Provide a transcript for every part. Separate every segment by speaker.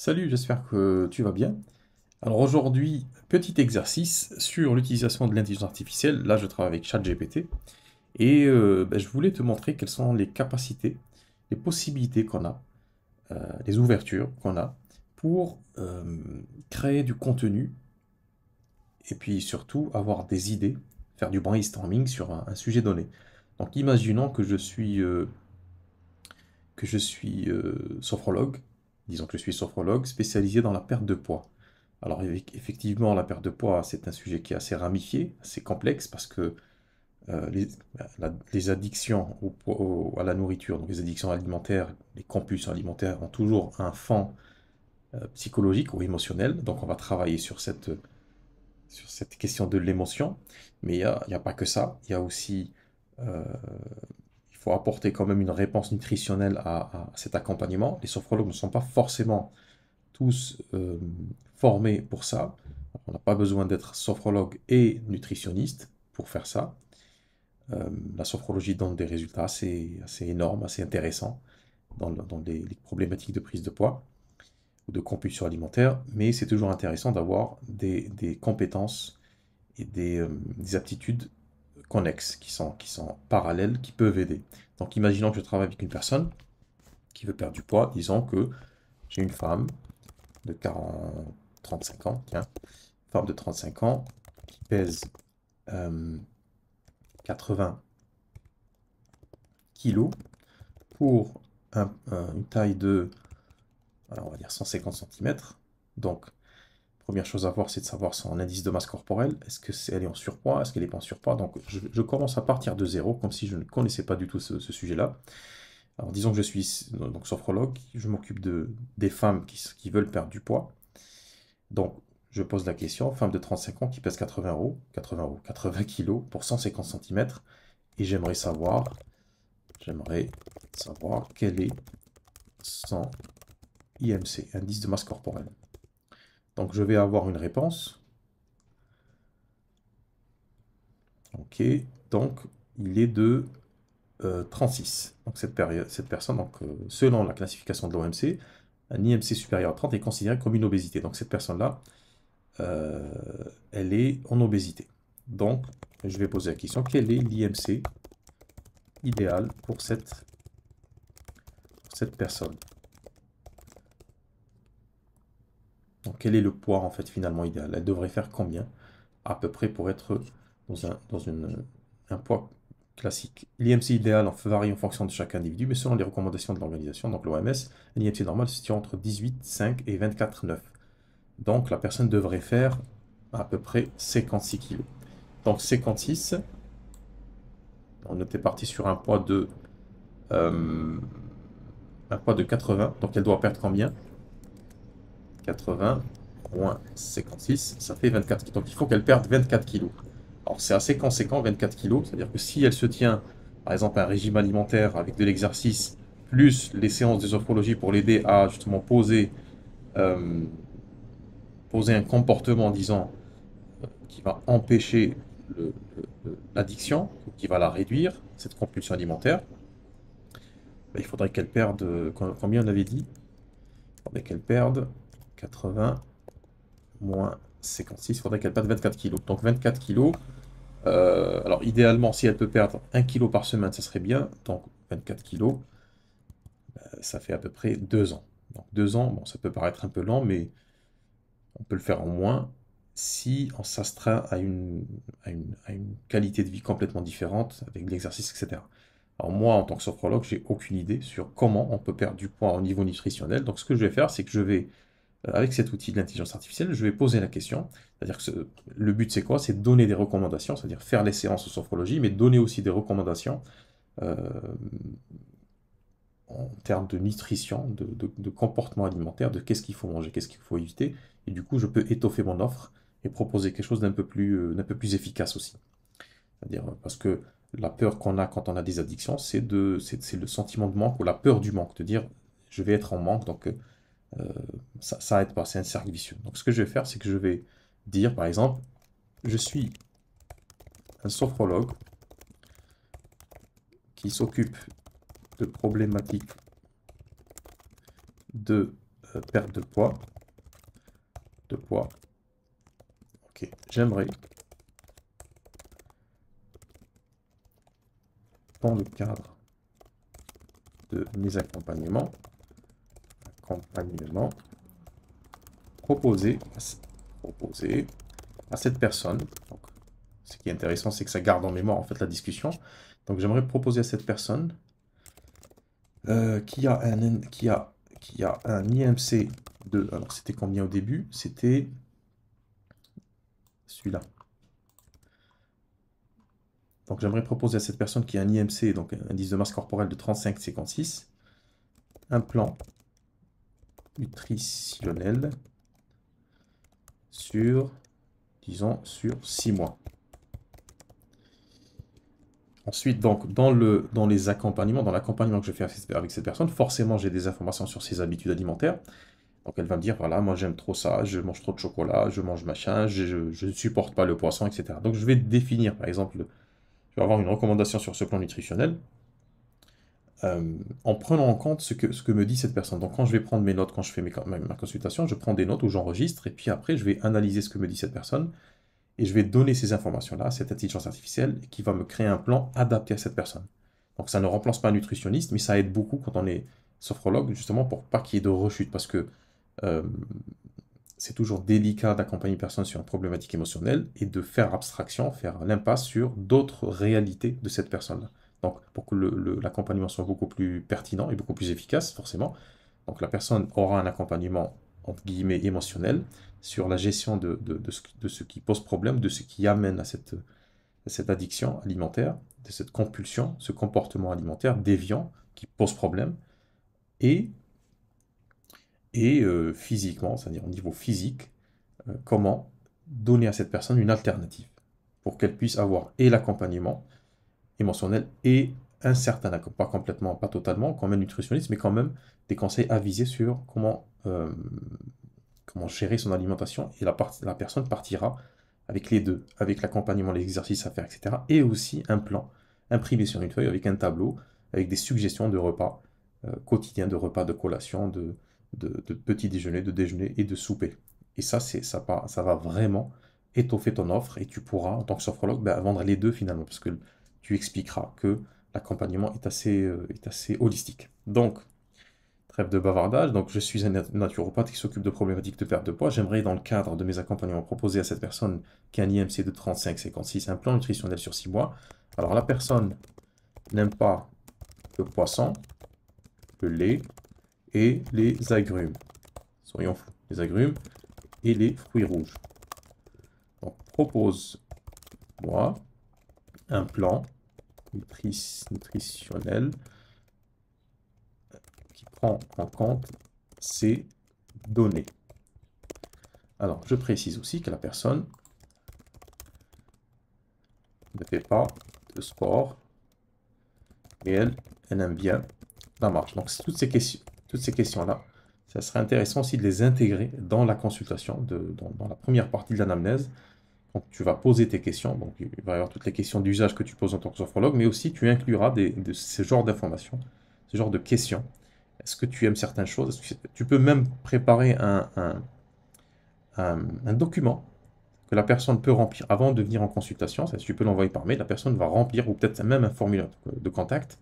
Speaker 1: Salut, j'espère que tu vas bien. Alors aujourd'hui, petit exercice sur l'utilisation de l'intelligence artificielle. Là, je travaille avec ChatGPT et je voulais te montrer quelles sont les capacités, les possibilités qu'on a, les ouvertures qu'on a pour créer du contenu et puis surtout avoir des idées, faire du brainstorming sur un sujet donné. Donc imaginons que je suis sophrologue, disons que je suis sophrologue spécialisé dans la perte de poids. Alors effectivement, la perte de poids, c'est un sujet qui est assez ramifié, assez complexe, parce que les addictions à la nourriture, donc les addictions alimentaires, les compulsions alimentaires ont toujours un fond psychologique ou émotionnel. Donc on va travailler sur cette question de l'émotion. Mais il y a pas que ça, il y a aussi euh, il faut apporter quand même une réponse nutritionnelle à cet accompagnement. Les sophrologues ne sont pas forcément tous formés pour ça. On n'a pas besoin d'être sophrologue et nutritionniste pour faire ça. La sophrologie donne des résultats assez énormes, assez intéressants dans les problématiques de prise de poids ou de compulsion alimentaire, mais c'est toujours intéressant d'avoir des compétences et des aptitudes connexes qui sont parallèles, qui peuvent aider. Donc imaginons que je travaille avec une personne qui veut perdre du poids, disons que j'ai une femme de 40, 35 ans, tiens, femme de 35 ans qui pèse 80 kilos pour une taille de, alors on va dire 150 centimètres. Donc, première chose à voir, c'est de savoir son indice de masse corporelle. Est-ce qu'elle est en surpoids? Est-ce qu'elle n'est pas en surpoids? Donc, je commence à partir de zéro, comme si je ne connaissais pas du tout ce sujet-là. Alors, disons que je suis donc sophrologue, je m'occupe des femmes qui veulent perdre du poids. Donc, je pose la question, femme de 35 ans qui pèse 80 kilos pour 150 centimètres, et j'aimerais savoir quel est son IMC, indice de masse corporelle. Donc, je vais avoir une réponse. Ok, donc il est de 36. Donc, cette personne, donc, selon la classification de l'OMC, un IMC supérieur à 30 est considéré comme une obésité. Donc, cette personne-là, euh, elle est en obésité. Donc, je vais poser la question, quel est l'IMC idéal pour cette personne? Donc, quel est le poids, en fait, finalement idéal? Elle devrait faire combien, à peu près, pour être dans un poids classique? L'IMC idéal varie en fonction de chaque individu, mais selon les recommandations de l'organisation, donc l'OMS, l'IMC normal se situe entre 18,5 et 24,9. Donc, la personne devrait faire à peu près 56 kg. Donc, 56, on était parti sur euh, un poids de 80, donc elle doit perdre combien? 80 moins 56, ça fait 24 kg. Donc il faut qu'elle perde 24 kilos. Alors c'est assez conséquent, 24 kilos, c'est-à-dire que si elle se tient, par exemple, à un régime alimentaire avec de l'exercice, plus les séances de sophrologie pour l'aider à justement euh, poser un comportement, disons, qui va empêcher l'addiction, qui va la réduire, cette compulsion alimentaire, ben, il faudrait qu'elle perde, combien on avait dit? Il faudrait qu'elle perde 80 moins 56, il faudrait qu'elle perde 24 kilos. Donc 24 kilos, alors idéalement, si elle peut perdre 1 kilo par semaine, ça serait bien. Donc 24 kilos, ça fait à peu près 2 ans. Donc 2 ans, bon, ça peut paraître un peu lent, mais on peut le faire en moins si on s'astreint à une qualité de vie complètement différente, avec de l'exercice, etc. Alors moi, en tant que sophrologue, j'ai aucune idée sur comment on peut perdre du poids au niveau nutritionnel. Donc ce que je vais faire, c'est que avec cet outil de l'intelligence artificielle, je vais poser la question. C'est-à-dire que le but, c'est quoi? C'est de donner des recommandations, c'est-à-dire faire les séances de sophrologie, mais donner aussi des recommandations euh, en termes de nutrition, de comportement alimentaire, de qu'est-ce qu'il faut manger, qu'est-ce qu'il faut éviter. Et du coup, je peux étoffer mon offre et proposer quelque chose d'un peu plus efficace aussi. C'est-à-dire, parce que la peur qu'on a quand on a des addictions, c'est le sentiment de manque ou la peur du manque, de dire je vais être en manque, donc ça aide pas, c'est un cercle vicieux. Donc ce que je vais faire, c'est que je vais dire, par exemple, je suis un sophrologue qui s'occupe de problématiques de perte de poids. Ok, j'aimerais, dans le cadre de mes accompagnements, proposer à cette personne, donc, ce qui est intéressant, c'est que ça garde en mémoire en fait la discussion. Donc j'aimerais proposer à cette personne qui a un IMC de... Alors c'était combien au début? C'était celui-là. Donc j'aimerais proposer à cette personne qui a un IMC, donc un indice de masse corporelle de 35,56, un plan nutritionnel sur, disons, sur 6 mois. Ensuite, donc, dans les accompagnements, dans l'accompagnement que je fais avec cette personne, forcément, j'ai des informations sur ses habitudes alimentaires. Donc, elle va me dire, voilà, moi, j'aime trop ça, je mange trop de chocolat, je mange machin, je ne supporte pas le poisson, etc. Donc, je vais définir, par exemple, je vais avoir une recommandation sur ce plan nutritionnel en prenant en compte ce que me dit cette personne. Donc, quand je vais prendre mes notes, quand je fais ma consultation, je prends des notes où j'enregistre, et puis après, je vais analyser ce que me dit cette personne, et je vais donner ces informations-là à cette intelligence artificielle qui va me créer un plan adapté à cette personne. Donc ça ne remplace pas un nutritionniste, mais ça aide beaucoup quand on est sophrologue, justement pour pas qu'il y ait de rechute, parce que euh, c'est toujours délicat d'accompagner une personne sur une problématique émotionnelle et de faire abstraction, faire l'impasse sur d'autres réalités de cette personne-là. Donc pour que l'accompagnement soit beaucoup plus pertinent et beaucoup plus efficace, forcément, donc la personne aura un accompagnement entre guillemets émotionnel sur la gestion de ce qui pose problème, de ce qui amène à cette addiction alimentaire, de cette compulsion, ce comportement alimentaire déviant qui pose problème, et, physiquement, c'est-à-dire au niveau physique, comment donner à cette personne une alternative pour qu'elle puisse avoir et l'accompagnement émotionnel et un certain accord, pas complètement, pas totalement, quand même nutritionniste, mais quand même des conseils avisés sur comment gérer son alimentation, et la personne partira avec les deux, avec l'accompagnement, les exercices à faire, etc. Et aussi un plan imprimé sur une feuille avec un tableau, avec des suggestions de repas quotidiens, de repas de collation, de petit déjeuner, de déjeuner et de souper. Et ça va vraiment étoffer ton offre, et tu pourras, en tant que sophrologue, vendre les deux finalement, parce que tu expliqueras que l'accompagnement est assez holistique. Donc, trêve de bavardage, donc je suis un naturopathe qui s'occupe de problématiques de perte de poids. J'aimerais, dans le cadre de mes accompagnements, proposer à cette personne qui a un IMC de 35,56 un plan nutritionnel sur 6 mois. Alors la personne n'aime pas le poisson, le lait et les agrumes. Soyons fous, les agrumes et les fruits rouges. Donc propose-moi un plan nutritionnel qui prend en compte ces données. Alors, je précise aussi que la personne ne fait pas de sport et elle aime bien la marche. Donc, toutes ces questions-là, ça serait intéressant aussi de les intégrer dans la consultation, dans la première partie de l'anamnèse. Donc, tu vas poser tes questions. Donc, il va y avoir toutes les questions d'usage que tu poses en tant que sophrologue, mais aussi tu incluras de ce genre d'informations, ce genre de questions. Est-ce que tu aimes certaines choses? Tu peux même préparer un document que la personne peut remplir avant de venir en consultation. Tu peux l'envoyer par mail, la personne va remplir, ou peut-être même un formulaire de contact.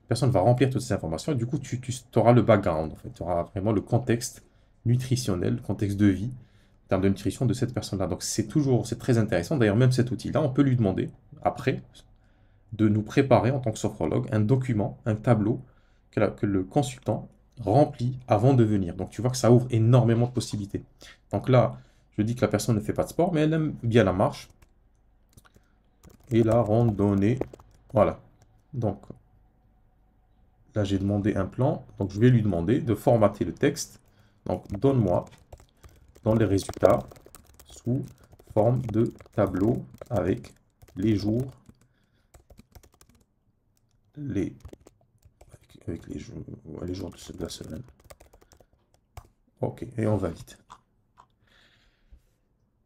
Speaker 1: La personne va remplir toutes ces informations, et du coup, tu auras le background, en fait. Tu auras vraiment le contexte nutritionnel, le contexte de vie, en termes de nutrition de cette personne-là. Donc, c'est très intéressant. D'ailleurs, même cet outil-là, on peut lui demander, après, de nous préparer en tant que sophrologue un document, un tableau que le consultant remplit avant de venir. Donc tu vois que ça ouvre énormément de possibilités. Donc là, je dis que la personne ne fait pas de sport, mais elle aime bien la marche et la randonnée. Voilà. Donc là, j'ai demandé un plan. Donc je vais lui demander de formater le texte. Donc donne-moi dans les résultats sous forme de tableau avec les jours, avec les jours de la semaine. Ok, et on valide.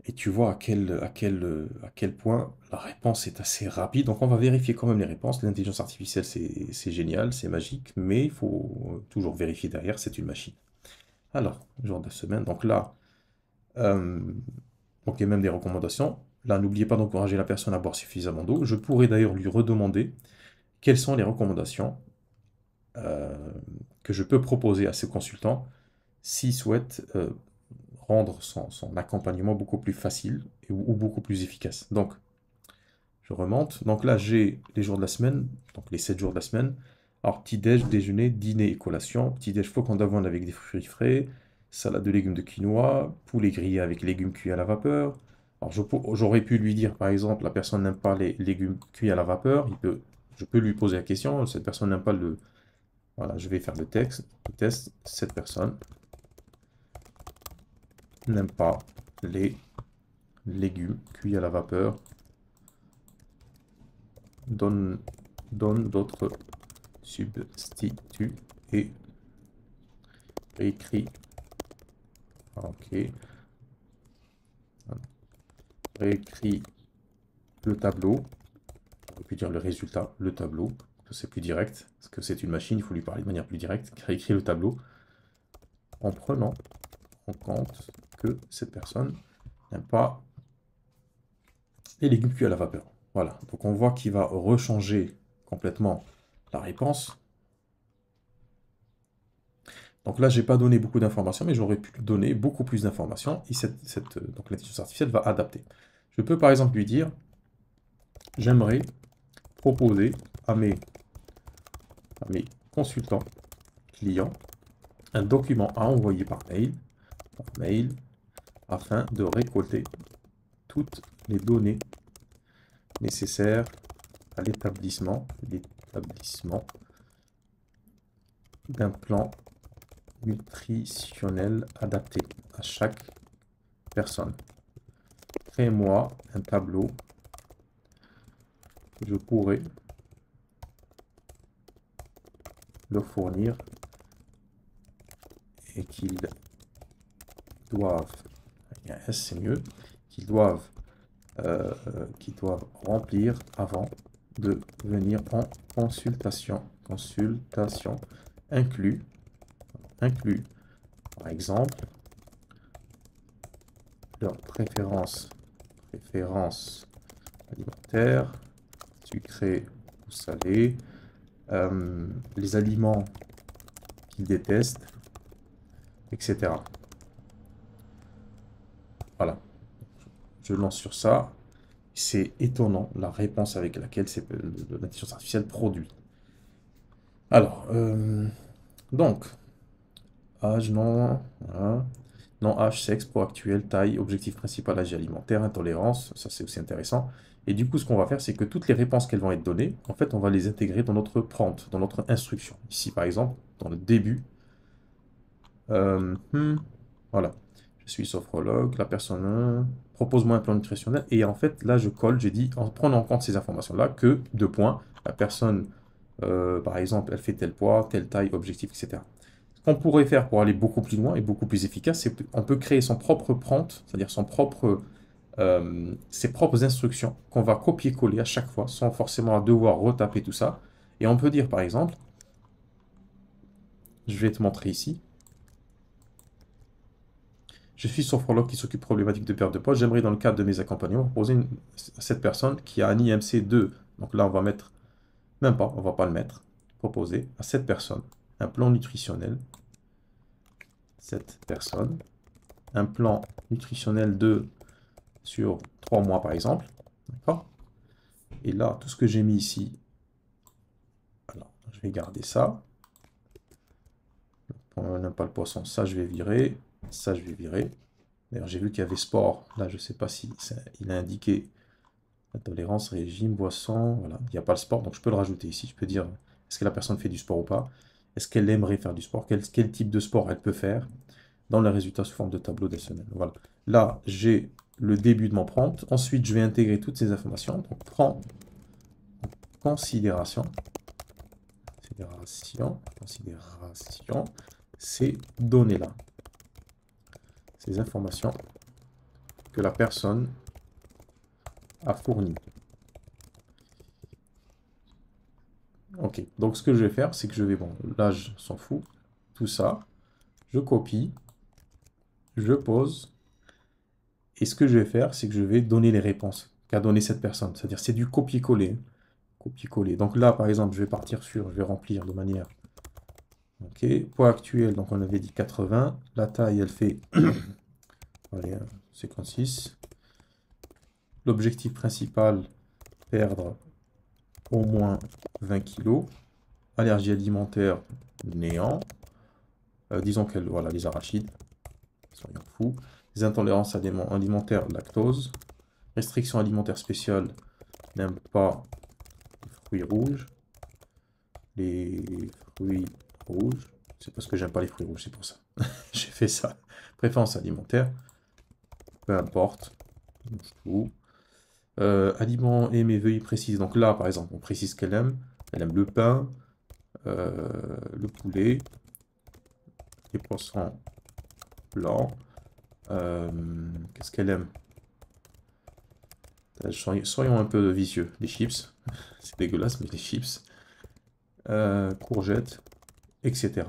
Speaker 1: Et tu vois à quel point la réponse est assez rapide. Donc on va vérifier quand même les réponses. L'intelligence artificielle, c'est génial, c'est magique, mais il faut toujours vérifier derrière, c'est une machine. Alors, jour de semaine. Donc là, euh, donc il y a même des recommandations. Là, n'oubliez pas d'encourager la personne à boire suffisamment d'eau. Je pourrais d'ailleurs lui redemander quelles sont les recommandations euh, que je peux proposer à ce consultant s'il souhaite rendre son accompagnement beaucoup plus facile ou beaucoup plus efficace. Donc, je remonte. Donc là, j'ai les jours de la semaine, donc les 7 jours de la semaine. Alors, petit-déj, déjeuner, dîner et collation. Petit-déj, flocons d'avoine avec des fruits frais, salade de légumes de quinoa, poulet grillé avec légumes cuits à la vapeur. Alors, j'aurais pu lui dire, par exemple, la personne n'aime pas les légumes cuits à la vapeur. Je peux lui poser la question, cette personne n'aime pas le... Voilà, je vais faire le test. Cette personne n'aime pas les légumes cuits à la vapeur. Donne, donne d'autres substituts et réécrit. Ok. Réécrit le tableau. On peut dire le résultat, le tableau. C'est plus direct. Parce que c'est une machine, il faut lui parler de manière plus directe. Réécrit le tableau en prenant en compte que cette personne n'aime pas les légumes cuits à la vapeur. Voilà. Donc on voit qu'il va rechanger complètement la réponse. Donc là, je n'ai pas donné beaucoup d'informations, mais j'aurais pu donner beaucoup plus d'informations. Et donc l'intelligence artificielle va adapter. Je peux par exemple lui dire, j'aimerais proposer à mes consultants, clients, un document à envoyer par mail, afin de récolter toutes les données nécessaires à l'établissement d'un plan nutritionnel adapté à chaque personne. Crée-moi un tableau que je pourrais leur fournir et qu'ils doivent, avec un S c'est mieux, qu'ils doivent remplir avant de venir en consultation. Consultation inclut par exemple leurs préférences alimentaires, sucrées ou salées, les aliments qu'ils détestent, etc. Voilà, je lance sur ça. C'est étonnant la réponse avec laquelle l'intelligence artificielle produit. Alors, donc, âge, non, voilà. Non, âge, sexe, poids actuel, taille, objectif principal, âge alimentaire, intolérance, ça c'est aussi intéressant. Et du coup, ce qu'on va faire, c'est que toutes les réponses qu'elles vont être données, en fait, on va les intégrer dans notre prompt, dans notre instruction. Ici, par exemple, dans le début, voilà, je suis sophrologue, la personne propose-moi un plan nutritionnel. Et en fait, là, j'ai dit, en prenant en compte ces informations-là, que, deux points, la personne, par exemple, elle fait tel poids, telle taille, objectif, etc. Ce qu'on pourrait faire pour aller beaucoup plus loin et beaucoup plus efficace, c'est qu'on peut créer son propre prompt, c'est-à-dire ses propres instructions qu'on va copier-coller à chaque fois, sans forcément devoir retaper tout ça. Et on peut dire, par exemple, je vais te montrer ici, je suis sophrologue qui s'occupe problématique de perte de poids. J'aimerais, dans le cadre de mes accompagnements, proposer à cette personne qui a un IMC 2. Donc là, on va mettre, même pas, on va pas le mettre. Proposer à cette personne un plan nutritionnel. Cette personne, un plan nutritionnel sur 3 mois, par exemple. D'accord? Et là, tout ce que j'ai mis ici, alors, je vais garder ça. On n'aime pas le poisson, ça je vais virer. Ça je vais virer. D'ailleurs, j'ai vu qu'il y avait sport. Là, je ne sais pas si il a indiqué intolérance, régime, boisson. Voilà, il n'y a pas le sport, donc je peux le rajouter ici. Je peux dire, est-ce que la personne fait du sport ou pas? Est-ce qu'elle aimerait faire du sport? Quel type de sport elle peut faire? Dans les résultats sous forme de tableau des semaines. Voilà. Là, j'ai le début de mon prompt. Ensuite, je vais intégrer toutes ces informations. Donc, prends en considération ces données-là, ces informations que la personne a fournies. Ok, donc ce que je vais faire, c'est que je vais, bon, l'âge s'en fout, tout ça, je copie, je pose. Et ce que je vais faire, c'est que je vais donner les réponses qu'a donné cette personne. C'est-à-dire, c'est du copier-coller. Copier-coller. Donc là, par exemple, je vais partir sur, je vais remplir de manière. Ok, poids actuel, donc on avait dit 80. La taille, elle fait allez, 56. L'objectif principal, perdre au moins 20 kg. Allergie alimentaire, néant. Disons qu'elle, voilà, les arachides, soyons fous. Les intolérances alimentaires, lactose. Restriction alimentaire spéciale, n'aime pas les fruits rouges. Les fruits rouges, c'est parce que j'aime pas les fruits rouges, c'est pour ça. J'ai fait ça. Préférence alimentaire, peu importe. Tout. Aliments aimés, veuillez préciser. Donc là, par exemple, on précise qu'elle aime. Elle aime le pain, le poulet, les poissons blancs. Qu'est-ce qu'elle aime? Soyons un peu vicieux. Les chips, c'est dégueulasse, mais les chips, courgettes, etc.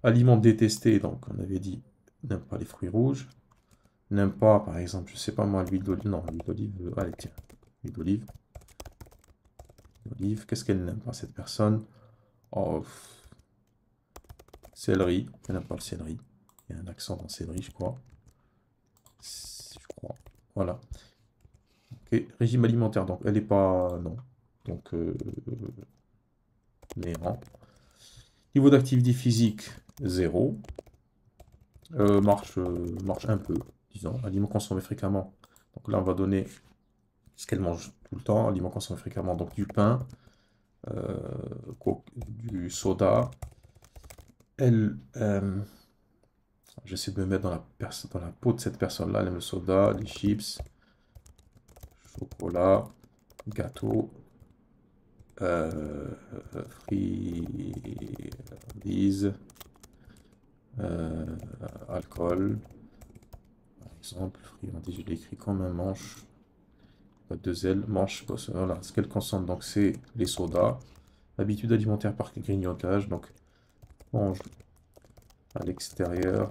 Speaker 1: Aliments détestés, donc on avait dit, n'aime pas les fruits rouges. N'aime pas, par exemple, je sais pas moi, l'huile d'olive. Non, l'huile d'olive. Allez, tiens. L'huile d'olive. Olive. Qu'est-ce qu'elle n'aime pas, cette personne? Oh, céleri. Elle n'aime pas le céleri. Il y a un accent dans céleri, je crois. Je crois. Voilà. Ok. Régime alimentaire. Donc, elle n'est pas. Non. Donc, néant. Niveau d'activité physique, 0. Marche un peu, disons. Aliments consommés fréquemment. Donc là, on va donner ce qu'elle mange tout le temps. Aliments consommés fréquemment. Donc, du pain. Du soda. Elle, j'essaie de me mettre dans la peau de cette personne-là. Elle aime le soda, les chips, chocolat, gâteau, friandise, alcool. Par exemple, friandise, je l'écris comme un manche. Pas de zèle, manche, voilà. Ce qu'elle consomme, donc c'est les sodas. Habitude alimentaire par grignotage, donc mange à l'extérieur,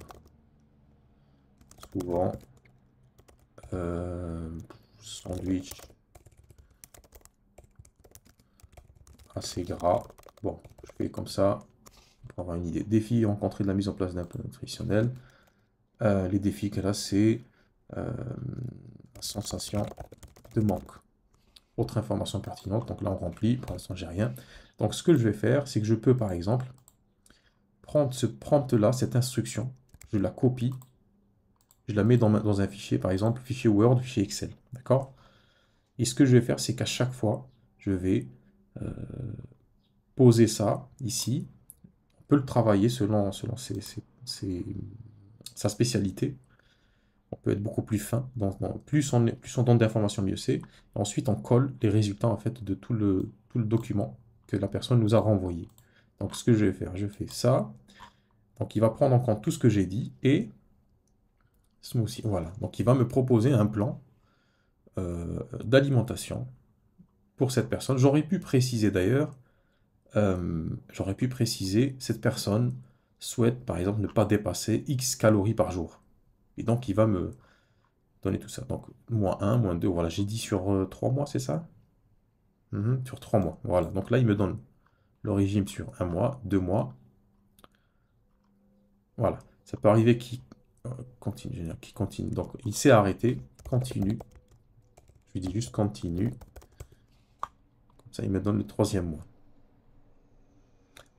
Speaker 1: souvent. Sandwich assez gras. Bon, je fais comme ça pour avoir une idée. Défi rencontré de la mise en place d'un plan nutritionnel. Les défis qu'elle a, c'est la sensation de manque. Autre information pertinente, donc là on remplit, pour l'instant j'ai rien. Donc ce que je vais faire, c'est que je peux par exemple prendre ce prompt-là, cette instruction, je la copie, je la mets dans un fichier, par exemple, fichier Word, fichier Excel, d'accord? Et ce que je vais faire, c'est qu'à chaque fois, je vais poser ça ici. On peut le travailler selon sa spécialité. On peut être beaucoup plus fin. Plus on donne d'informations, mieux c'est. Ensuite, on colle les résultats en fait, de tout le document que la personne nous a renvoyé. Donc, ce que je vais faire, je fais ça. Donc, il va prendre en compte tout ce que j'ai dit et smoothie. Voilà. Donc, il va me proposer un plan d'alimentation pour cette personne. J'aurais pu préciser d'ailleurs, cette personne souhaite par exemple ne pas dépasser X calories par jour. Et donc il va me donner tout ça. Donc -1, -2, voilà, j'ai dit sur 3 mois, c'est ça? Sur 3 mois, voilà. Donc là il me donne le régime sur 1 mois, 2 mois. Voilà. Ça peut arriver qu'il continue, qui continue. Donc il s'est arrêté, continue. Je lui dis juste continue. Comme ça il me donne le 3e mois.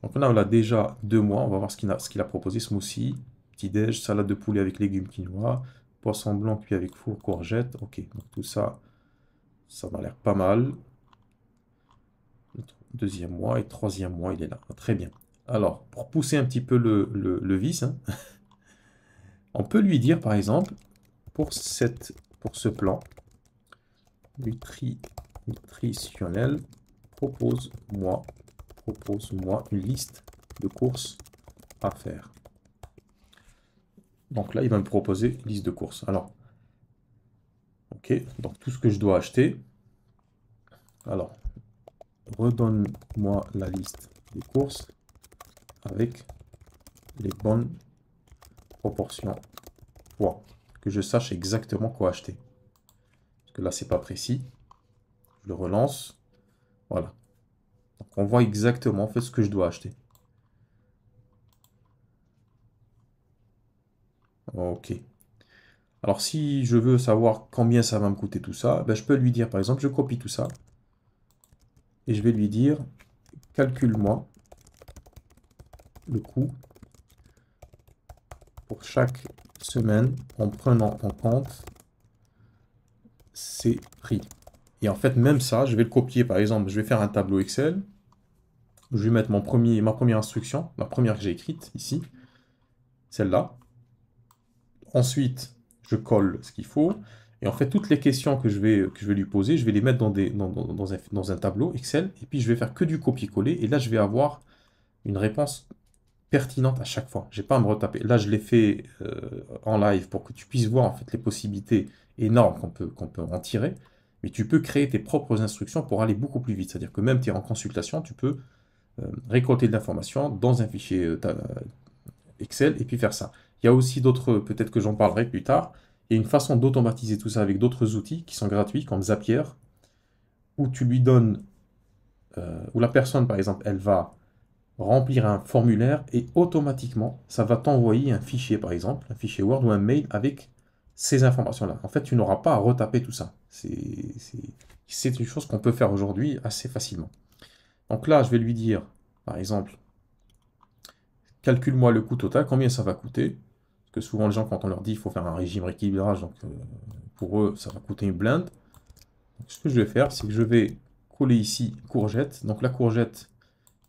Speaker 1: Donc là, on a déjà 2 mois. On va voir ce qu'il a proposé. Smoothie, petit-déj, salade de poulet avec légumes quinoa, poisson blanc cuit avec four, courgette. Ok, donc tout ça, ça m'a l'air pas mal. Le 2e mois et 3e mois, il est là. Très bien. Alors, pour pousser un petit peu le vice, hein, on peut lui dire, par exemple, pour ce plan nutritionnel, propose-moi une liste de courses à faire. Donc là, il va me proposer une liste de courses. Alors, ok, donc tout ce que je dois acheter. Alors, redonne-moi la liste des courses avec les bonnes proportions fois que je sache exactement quoi acheter. Parce que là, c'est pas précis. Je le relance. Voilà. Donc, on voit exactement en fait ce que je dois acheter. Ok. Alors, si je veux savoir combien ça va me coûter tout ça, ben, je peux lui dire, par exemple, je copie tout ça. Et je vais lui dire, calcule-moi le coût pour chaque semaine en prenant en compte ces prix. Et en fait, même ça, je vais le copier. Par exemple, je vais faire un tableau Excel. Je vais mettre ma première instruction, la première que j'ai écrite ici, celle-là. Ensuite, je colle ce qu'il faut. Et en fait, toutes les questions que je vais lui poser, je vais les mettre dans un tableau Excel. Et puis, je vais faire que du copier-coller. Et là, je vais avoir une réponse pertinente à chaque fois. J'ai pas à me retaper. Là, je l'ai fait en live pour que tu puisses voir en fait les possibilités énormes qu'on peut en tirer. Mais tu peux créer tes propres instructions pour aller beaucoup plus vite. C'est-à-dire que même tu es en consultation, tu peux récolter de l'information dans un fichier Excel et puis faire ça. Il y a aussi d'autres, peut-être que j'en parlerai plus tard, il y a une façon d'automatiser tout ça avec d'autres outils qui sont gratuits comme Zapier, où tu lui donnes, où la personne par exemple, elle va remplir un formulaire et automatiquement, ça va t'envoyer un fichier par exemple, un fichier Word ou un mail avec ces informations-là. En fait, tu n'auras pas à retaper tout ça. C'est une chose qu'on peut faire aujourd'hui assez facilement. Donc là, je vais lui dire, par exemple, calcule-moi le coût total, combien ça va coûter. Parce que souvent, les gens, quand on leur dit qu'il faut faire un régime rééquilibrage, donc pour eux, ça va coûter une blinde. Donc, ce que je vais faire, c'est que je vais coller ici courgette. Donc la courgette,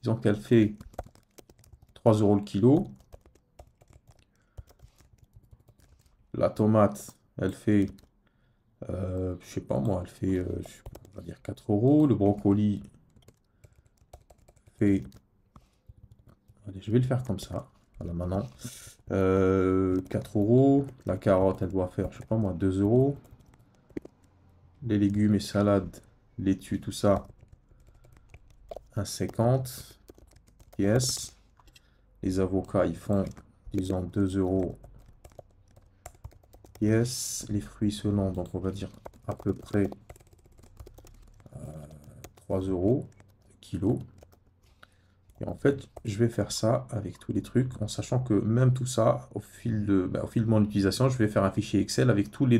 Speaker 1: disons qu'elle fait 3 € le kilo. La tomate, elle fait, je sais pas moi, elle fait, on va dire 4 €. Le brocoli fait, allez, je vais le faire comme ça. Voilà, maintenant. 4 €. La carotte, elle doit faire, je sais pas moi, 2 €. Les légumes et salades, laitue, tout ça, 1,50 pièces. Les avocats, ils font, disons, 2 € pièce. Les fruits selon, donc on va dire à peu près 3 € le kilo. Et en fait, je vais faire ça avec tous les trucs, en sachant que même tout ça, au fil de mon utilisation, je vais faire un fichier Excel avec toutes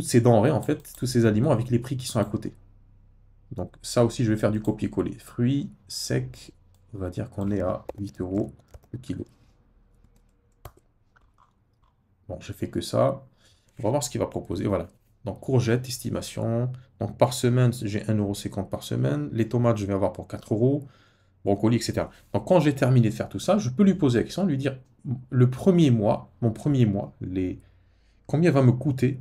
Speaker 1: ces denrées, en fait, tous ces aliments avec les prix qui sont à côté. Donc ça aussi, je vais faire du copier-coller. Fruits secs, on va dire qu'on est à 8 € le kilo. Bon, je fais que ça. On va voir ce qu'il va proposer. Voilà. Donc courgettes, estimation. Donc par semaine, j'ai 1,50 € par semaine. Les tomates, je vais avoir pour 4 €. Brocoli, etc. Donc quand j'ai terminé de faire tout ça, je peux lui poser la question, lui dire le premier mois, mon premier mois, combien va me coûter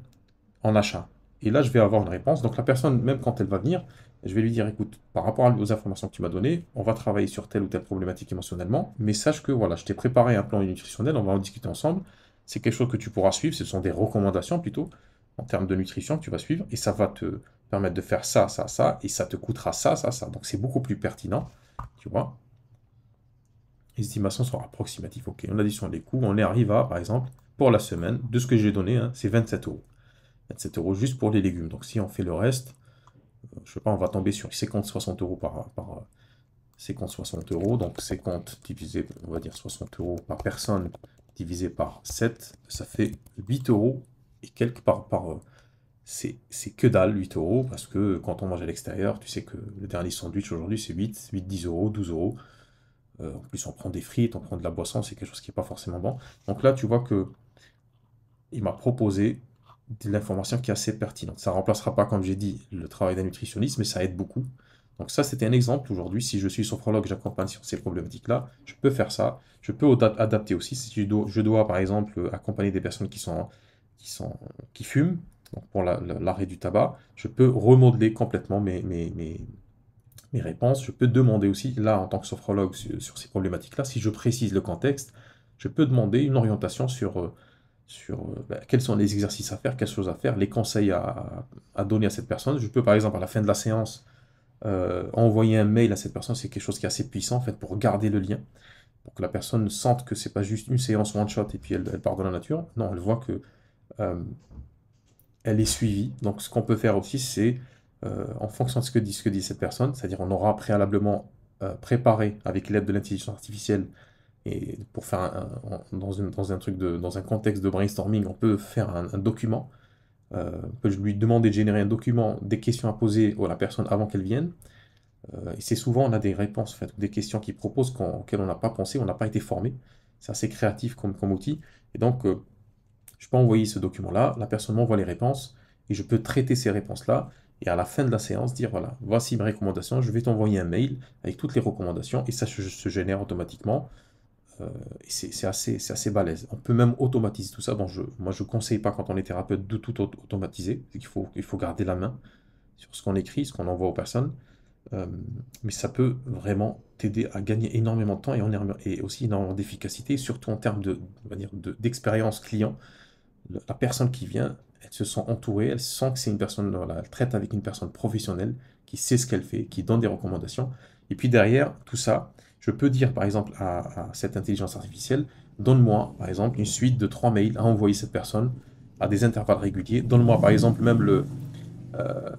Speaker 1: en achat? Et là, je vais avoir une réponse. Donc la personne, même quand elle va venir, je vais lui dire, écoute, par rapport aux informations que tu m'as données, on va travailler sur telle ou telle problématique émotionnellement, mais sache que voilà, je t'ai préparé un plan nutritionnel, on va en discuter ensemble. C'est quelque chose que tu pourras suivre, ce sont des recommandations plutôt, en termes de nutrition que tu vas suivre, et ça va te permettre de faire ça, ça, ça, et ça te coûtera ça, ça, ça. Donc c'est beaucoup plus pertinent, tu vois. Les estimations sont approximatives. Ok, on additionne les coûts, on arrive à, par exemple, pour la semaine, de ce que j'ai donné, hein, c'est 27 €. 27 € juste pour les légumes. Donc si on fait le reste, je sais pas, on va tomber sur 50-60 € par 50-60 €. Donc 50 divisé, on va dire 60 € par personne divisé par 7, ça fait 8 € et quelques c'est que dalle, 8 € parce que quand on mange à l'extérieur, tu sais que le dernier sandwich aujourd'hui c'est 10 €, 12 €. En plus, on prend des frites, on prend de la boisson, c'est quelque chose qui n'est pas forcément bon. Donc là, tu vois que il m'a proposé de l'information qui est assez pertinente. Ça ne remplacera pas, comme j'ai dit, le travail d'un nutritionniste, mais ça aide beaucoup. Donc ça, c'était un exemple aujourd'hui. Si je suis sophrologue, j'accompagne sur ces problématiques-là, je peux faire ça. Je peux adapter aussi. Si je dois, par exemple, accompagner des personnes qui fument, donc pour l'arrêt du tabac, je peux remodeler complètement mes réponses. Je peux demander aussi, là, en tant que sophrologue, sur ces problématiques-là, si je précise le contexte, je peux demander une orientation sur quels sont les exercices à faire, quelles choses à faire, les conseils à donner à cette personne. Je peux, par exemple, à la fin de la séance, envoyer un mail à cette personne. C'est quelque chose qui est assez puissant, en fait, pour garder le lien. pour que la personne sente que c'est pas juste une séance one-shot et puis elle part dans la nature. Non, elle voit que elle est suivie. Donc, ce qu'on peut faire aussi, c'est, en fonction de ce que dit cette personne, c'est-à-dire on aura préalablement préparé avec l'aide de l'intelligence artificielle, et pour faire dans un truc dans un contexte de brainstorming, on peut faire un document. On peut lui demander de générer un document, des questions à poser à la personne avant qu'elle vienne. Et c'est souvent, on a des réponses, en fait, ou des questions qu'ils proposent auxquelles on n'a pas pensé, on n'a pas été formé. C'est assez créatif comme outil. Et donc, je peux envoyer ce document-là, la personne m'envoie les réponses, et je peux traiter ces réponses-là, et à la fin de la séance, dire, voilà, voici mes recommandations, je vais t'envoyer un mail avec toutes les recommandations, et ça se génère automatiquement. Et c'est assez balèze. On peut même automatiser tout ça. Donc moi, je ne conseille pas, quand on est thérapeute, de tout automatiser. Il faut garder la main sur ce qu'on écrit, ce qu'on envoie aux personnes. Euh, mais ça peut vraiment t'aider à gagner énormément de temps et aussi énormément d'efficacité, surtout en termes on va dire d'expérience client. La personne qui vient, elle se sent entourée, elle sent que c'est une personne, voilà, elle traite avec une personne professionnelle qui sait ce qu'elle fait, qui donne des recommandations. Et puis derrière tout ça, je peux dire par exemple à cette intelligence artificielle, donne-moi par exemple une suite de 3 mails à envoyer cette personne à des intervalles réguliers. Donne-moi par exemple même euh,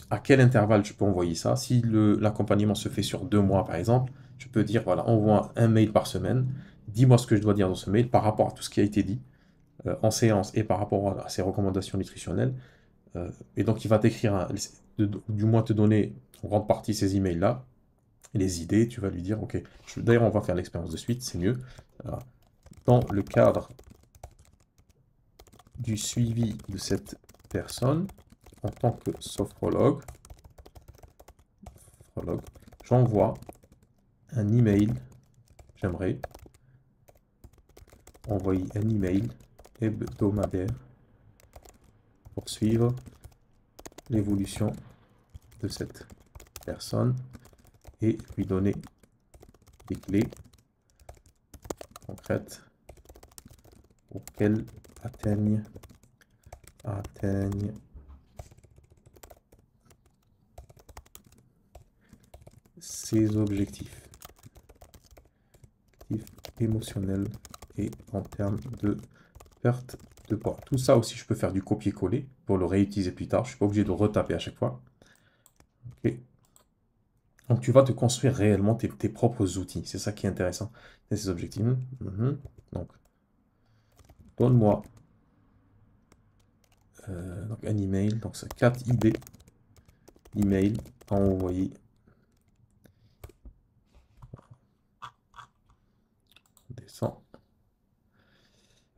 Speaker 1: à quel intervalle je peux envoyer ça. Si l'accompagnement se fait sur 2 mois par exemple, je peux dire, voilà, envoie un mail par semaine, dis-moi ce que je dois dire dans ce mail par rapport à tout ce qui a été dit en séance et par rapport à ses recommandations nutritionnelles. Et donc, il va t'écrire, du moins te donner en grande partie ces emails-là, les idées. Tu vas lui dire, OK, d'ailleurs, on va faire l'expérience de suite, c'est mieux. Alors, dans le cadre du suivi de cette personne, en tant que sophrologue, j'envoie un email. J'aimerais envoyer un email hebdomadaire pour suivre l'évolution de cette personne et lui donner des clés concrètes pour qu'elle atteigne ses objectifs émotionnels et en termes de perte de poids. Tout ça aussi, je peux faire du copier-coller pour le réutiliser plus tard. Je ne suis pas obligé de retaper à chaque fois. Okay. Donc, tu vas te construire réellement tes propres outils. C'est ça qui est intéressant. C'est ces objectifs. Donc, donne-moi donc un email. Donc, c'est 4 idées d'email à envoyer. Descends.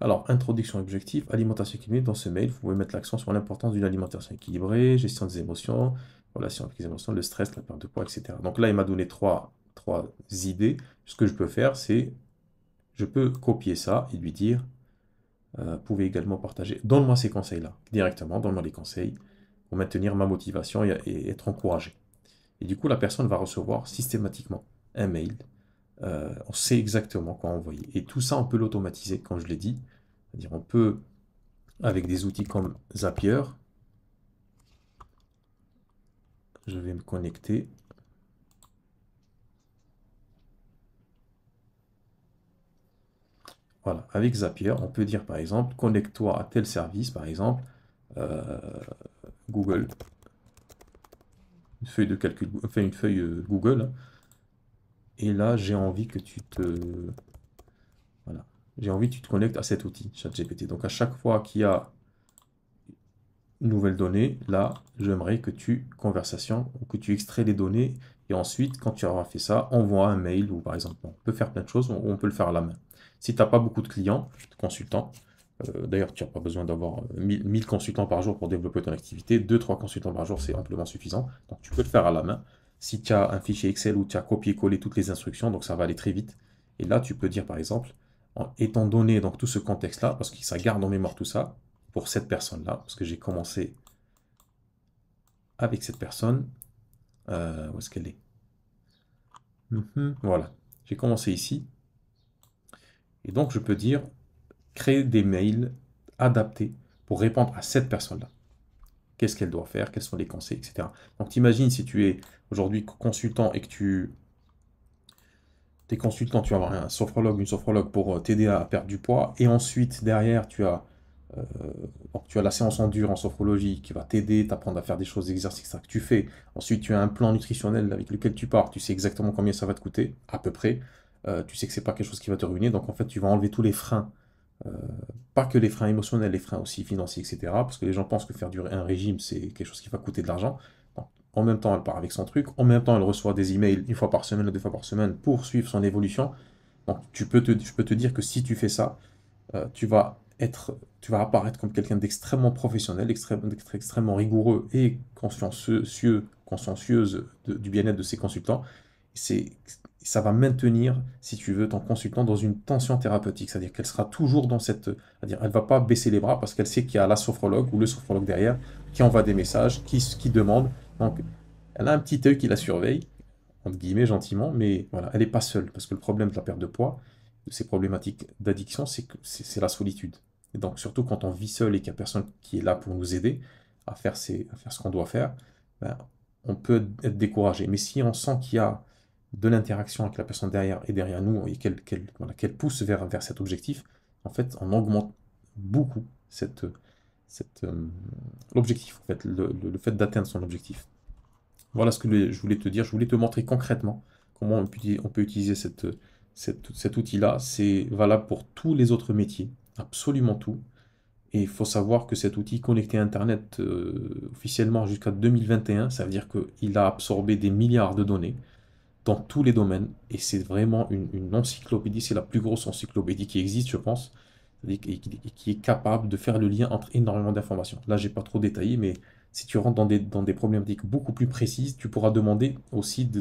Speaker 1: Alors, introduction objectif, alimentation équilibrée. Dans ce mail, vous pouvez mettre l'accent sur l'importance d'une alimentation équilibrée, gestion des émotions, relation avec les émotions, le stress, la perte de poids, etc. Donc là, il m'a donné trois idées. Ce que je peux faire, c'est, je peux copier ça et lui dire, vous pouvez également partager. Donne-moi ces conseils-là, directement, donne-moi les conseils pour maintenir ma motivation et être encouragé. Et du coup, la personne va recevoir systématiquement un mail. On sait exactement quoi envoyer. Et tout ça, on peut l'automatiser, comme je l'ai dit. C'est-à-dire, on peut, avec des outils comme Zapier, je vais me connecter. Voilà, avec Zapier, on peut dire par exemple, connecte-toi à tel service, par exemple, Google, une feuille de calcul, enfin une feuille Google. Et là, j'ai envie que voilà, j'ai envie que tu te connectes à cet outil, ChatGPT. Donc à chaque fois qu'il y a une nouvelle donnée, là, j'aimerais que conversation, ou que tu extrais les données, et ensuite, quand tu auras fait ça, envoie un mail, ou par exemple, on peut faire plein de choses, on peut le faire à la main. Si tu n'as pas beaucoup de clients, de consultants, d'ailleurs, tu n'as pas besoin d'avoir 1000 consultants par jour pour développer ton activité, 2-3 consultants par jour, c'est amplement suffisant, donc tu peux le faire à la main. Si tu as un fichier Excel où tu as copié-collé toutes les instructions, donc ça va aller très vite, et là, tu peux dire, par exemple, étant donné donc tout ce contexte-là, parce que ça garde en mémoire tout ça, pour cette personne-là, parce que j'ai commencé avec cette personne. Où est-ce qu'elle est? Voilà, j'ai commencé ici. Et donc, je peux dire, créer des mails adaptés pour répondre à cette personne-là. Qu'est-ce qu'elle doit faire? Quels sont les conseils, etc. Donc, t'imagines si tu es aujourd'hui consultant et que tes consultants, tu vas avoir un sophrologue, une sophrologue pour t'aider à perdre du poids. Et ensuite, derrière, euh, tu as la séance en dur en sophrologie qui va t'aider, t'apprendre à faire des choses, des exercices que tu fais. Ensuite, tu as un plan nutritionnel avec lequel tu pars. Tu sais exactement combien ça va te coûter, à peu près. Tu sais que c'est pas quelque chose qui va te ruiner. Donc, en fait, tu vas enlever tous les freins. euh, Pas que les freins émotionnels, les freins aussi financiers, etc. Parce que les gens pensent que faire un régime, c'est quelque chose qui va coûter de l'argent. Donc, en même temps, elle part avec son truc. En même temps, elle reçoit des emails une fois par semaine ou deux fois par semaine pour suivre son évolution. Donc, je peux te dire que si tu fais ça, tu vas apparaître comme quelqu'un d'extrêmement professionnel, extrêmement rigoureux et consciencieuse du bien-être de ses consultants. C'est, Ça va maintenir, si tu veux, ton consultant dans une tension thérapeutique, c'est-à-dire qu'elle sera toujours dans c'est-à-dire elle va pas baisser les bras parce qu'elle sait qu'il y a la sophrologue ou le sophrologue derrière qui envoie des messages, qui demande. Donc, elle a un petit œil qui la surveille, entre guillemets, gentiment, mais voilà, elle n'est pas seule, parce que le problème de la perte de poids, de ces problématiques d'addiction, c'est que c'est la solitude. Et donc, surtout quand on vit seul et qu'il n'y a personne qui est là pour nous aider à faire ce qu'on doit faire, ben, on peut être découragé. Mais si on sent qu'il y a de l'interaction avec la personne derrière et derrière nous, et voilà, qu'elle pousse vers cet objectif, en fait, on augmente beaucoup l'objectif, en fait, le fait d'atteindre son objectif. Voilà ce que je voulais te dire. Je voulais te montrer concrètement comment on peut utiliser cet outil-là. C'est valable pour tous les autres métiers, absolument tout. Et il faut savoir que cet outil connecté à Internet officiellement jusqu'à 2021, ça veut dire qu'il a absorbé des milliards de données dans tous les domaines. Et c'est vraiment une encyclopédie, c'est la plus grosse encyclopédie qui existe, je pense, et qui est capable de faire le lien entre énormément d'informations. Là, j'ai pas trop détaillé, mais si tu rentres dans des problématiques beaucoup plus précises, tu pourras demander aussi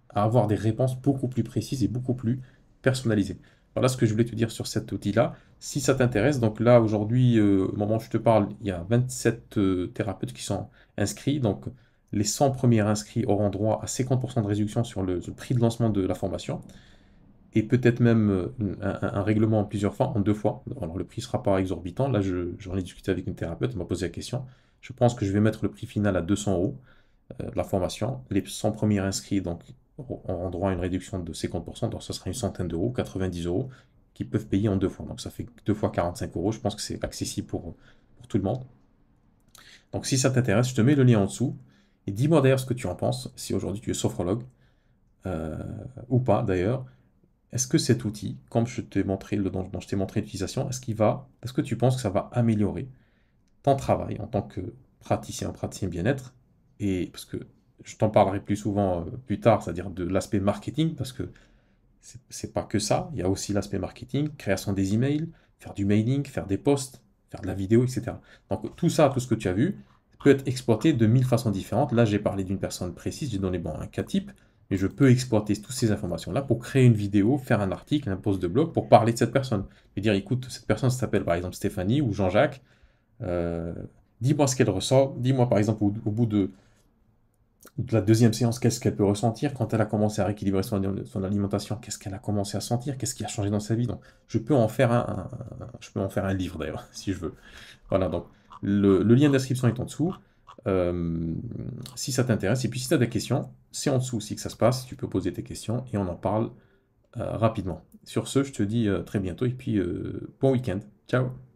Speaker 1: à avoir des réponses beaucoup plus précises et beaucoup plus personnalisées. Voilà ce que je voulais te dire sur cet outil-là. Si ça t'intéresse, donc là, aujourd'hui, au moment où je te parle, il y a 27 thérapeutes qui sont inscrits. Donc, les 100 premiers inscrits auront droit à 50% de réduction sur le prix de lancement de la formation et peut-être même un règlement en plusieurs fois, en deux fois. Alors le prix ne sera pas exorbitant. Là, j'en ai discuté avec une thérapeute, elle m'a posé la question. Je pense que je vais mettre le prix final à 200 euros de la formation. Les 100 premiers inscrits donc, auront droit à une réduction de 50%, donc ce sera une centaine d'euros, 90 euros, qui peuvent payer en deux fois. Donc ça fait deux fois 45 euros. Je pense que c'est accessible pour tout le monde. Donc si ça t'intéresse, je te mets le lien en dessous. Et dis-moi d'ailleurs ce que tu en penses, si aujourd'hui tu es sophrologue, euh, ou pas d'ailleurs. Est-ce que cet outil, comme je t'ai montré, dont je t'ai montré l'utilisation, est-ce que tu penses que ça va améliorer ton travail en tant que praticien bien-être? Et parce que je t'en parlerai plus souvent plus tard, c'est-à-dire de l'aspect marketing, parce que c'est pas que ça, il y a aussi l'aspect marketing, création des emails, faire du mailing, faire des posts, faire de la vidéo, etc. Donc tout ça, tout ce que tu as vu, peut être exploité de mille façons différentes. Là, j'ai parlé d'une personne précise, j'ai donné bon, un cas type, mais je peux exploiter toutes ces informations-là pour créer une vidéo, faire un article, un post de blog pour parler de cette personne. Et dire, écoute, cette personne s'appelle par exemple Stéphanie ou Jean-Jacques, euh, dis-moi ce qu'elle ressent, dis-moi par exemple au bout de la deuxième séance, qu'est-ce qu'elle peut ressentir quand elle a commencé à rééquilibrer son alimentation, qu'est-ce qu'elle a commencé à sentir, qu'est-ce qui a changé dans sa vie. Donc, je peux en faire je peux en faire un livre d'ailleurs, si je veux. Voilà, donc le lien d'inscription est en dessous. Euh, Si ça t'intéresse, et puis si tu as des questions, c'est en dessous aussi que ça se passe, tu peux poser tes questions et on en parle rapidement. Sur ce, je te dis très bientôt et puis bon week-end. Ciao!